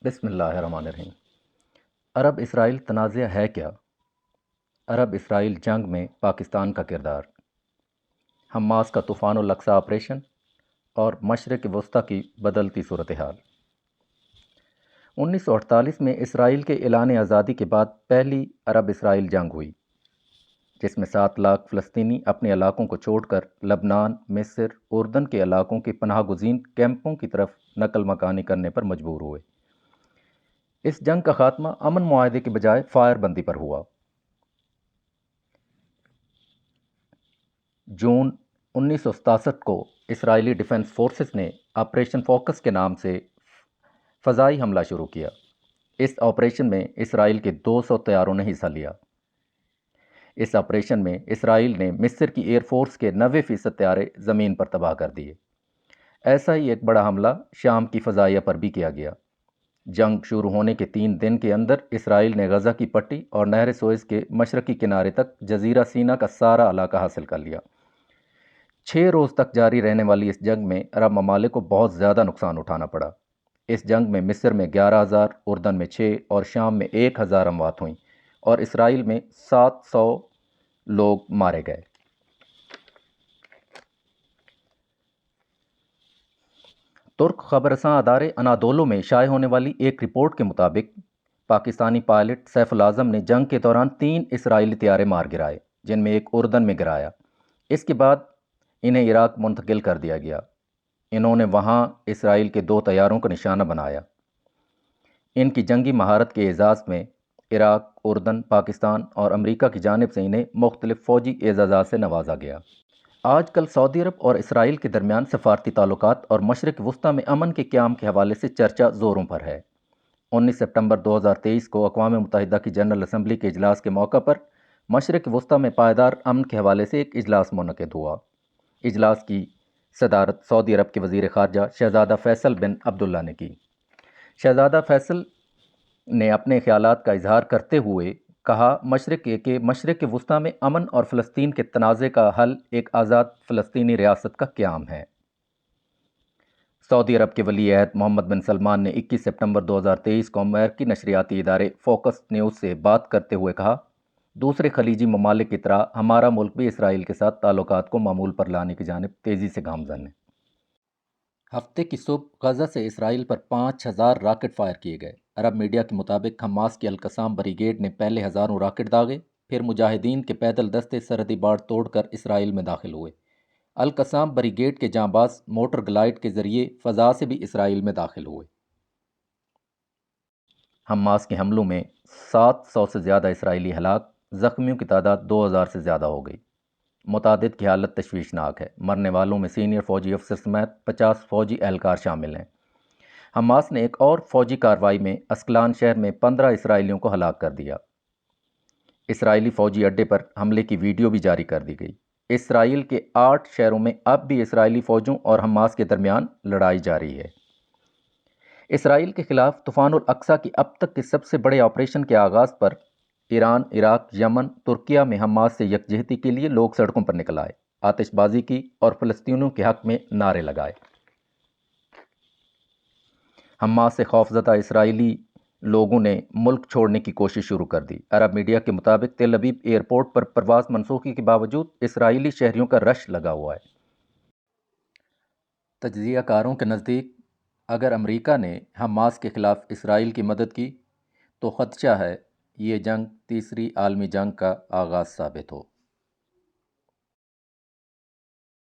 بسم اللہ الرحمن الرحیم۔ عرب اسرائیل تنازع ہے کیا؟ عرب اسرائیل جنگ میں پاکستان کا کردار، حماس کا طوفان الاقصی آپریشن اور مشرق وسطیٰ کی بدلتی صورتحال۔ 1948 میں اسرائیل کے اعلان آزادی کے بعد پہلی عرب اسرائیل جنگ ہوئی، جس میں 7 لاکھ فلسطینی اپنے علاقوں کو چھوڑ کر لبنان، مصر، اردن کے علاقوں کے پناہ گزین کیمپوں کی طرف نقل مکانی کرنے پر مجبور ہوئے۔ اس جنگ کا خاتمہ امن معاہدے کے بجائے فائر بندی پر ہوا۔ جون 1967 کو اسرائیلی ڈیفنس فورسز نے آپریشن فوکس کے نام سے فضائی حملہ شروع کیا۔ اس آپریشن میں اسرائیل کے 200 طیاروں نے حصہ لیا۔ اس آپریشن میں اسرائیل نے مصر کی ایئر فورس کے 90% طیارے زمین پر تباہ کر دیے۔ ایسا ہی ایک بڑا حملہ شام کی فضائیہ پر بھی کیا گیا۔ جنگ شروع ہونے کے 3 دن کے اندر اسرائیل نے غزہ کی پٹی اور نہر سوئز کے مشرقی کنارے تک جزیرہ سینا کا سارا علاقہ حاصل کر لیا۔ 6 روز تک جاری رہنے والی اس جنگ میں عرب ممالک کو بہت زیادہ نقصان اٹھانا پڑا۔ اس جنگ میں مصر میں 11,000، اردن میں 6 اور شام میں 1,000 اموات ہوئیں اور اسرائیل میں 700 لوگ مارے گئے۔ ترک خبررساں ادارے انادولو میں شائع ہونے والی ایک رپورٹ کے مطابق پاکستانی پائلٹ سیف العظم نے جنگ کے دوران 3 اسرائیلی طیارے مار گرائے، جن میں ایک اردن میں گرایا۔ اس کے بعد انہیں عراق منتقل کر دیا گیا۔ انہوں نے وہاں اسرائیل کے 2 طیاروں کا نشانہ بنایا۔ ان کی جنگی مہارت کے اعزاز میں عراق، اردن، پاکستان اور امریکہ کی جانب سے انہیں مختلف فوجی اعزازات سے نوازا گیا۔ آج کل سعودی عرب اور اسرائیل کے درمیان سفارتی تعلقات اور مشرق وسطیٰ میں امن کے قیام کے حوالے سے چرچا زوروں پر ہے۔ 19 سپتمبر 2023 کو اقوام متحدہ کی جنرل اسمبلی کے اجلاس کے موقع پر مشرق وسطیٰ میں پائیدار امن کے حوالے سے ایک اجلاس منعقد ہوا۔ اجلاس کی صدارت سعودی عرب کے وزیر خارجہ شہزادہ فیصل بن عبداللہ نے کی۔ شہزادہ فیصل نے اپنے خیالات کا اظہار کرتے ہوئے کہا کہ مشرق وسطیٰ میں امن اور فلسطین کے تنازع کا حل ایک آزاد فلسطینی ریاست کا قیام ہے۔ سعودی عرب کے ولی عہد محمد بن سلمان نے 21 سپتمبر 2023 کو امریکی نشریاتی ادارے فوکس نیوز سے بات کرتے ہوئے کہا، دوسرے خلیجی ممالک کی طرح ہمارا ملک بھی اسرائیل کے ساتھ تعلقات کو معمول پر لانے کی جانب تیزی سے گامزن ہے۔ ہفتے کی صبح غزہ سے اسرائیل پر 5,000 راکٹ فائر کیے گئے۔ عرب میڈیا کے مطابق حماس کی القصام بریگیڈ نے پہلے ہزاروں راکٹ داغے، پھر مجاہدین کے پیدل دستے سرحدی باڑ توڑ کر اسرائیل میں داخل ہوئے۔ القصام بریگیڈ کے جانباز موٹر گلائیڈ کے ذریعے فضا سے بھی اسرائیل میں داخل ہوئے۔ حماس کے حملوں میں 700 سے زیادہ اسرائیلی ہلاک، زخمیوں کی تعداد 2,000 سے زیادہ ہو گئی۔ متعدد کی حالت تشویشناک ہے۔ مرنے والوں میں سینئر فوجی افسر سمیت 50 فوجی اہلکار شامل ہیں۔ حماس نے ایک اور فوجی کارروائی میں اسکلان شہر میں 15 اسرائیلیوں کو ہلاک کر دیا۔ اسرائیلی فوجی اڈے پر حملے کی ویڈیو بھی جاری کر دی گئی۔ اسرائیل کے 8 شہروں میں اب بھی اسرائیلی فوجوں اور حماس کے درمیان لڑائی جاری ہے۔ اسرائیل کے خلاف طوفان الاقصی کی اب تک کے سب سے بڑے آپریشن کے آغاز پر ایران، عراق، یمن، ترکیہ میں حماس سے یکجہتی کے لیے لوگ سڑکوں پر نکل آئے، آتش بازی کی اور فلسطینیوں کے حق میں نعرے لگائے۔ حماس سے خوفزدہ اسرائیلی لوگوں نے ملک چھوڑنے کی کوشش شروع کر دی۔ عرب میڈیا کے مطابق تل ابیب ایئرپورٹ پر پرواز منسوخی کے باوجود اسرائیلی شہریوں کا رش لگا ہوا ہے۔ تجزیہ کاروں کے نزدیک اگر امریکہ نے حماس کے خلاف اسرائیل کی مدد کی تو خدشہ ہے یہ جنگ تیسری عالمی جنگ کا آغاز ثابت ہو۔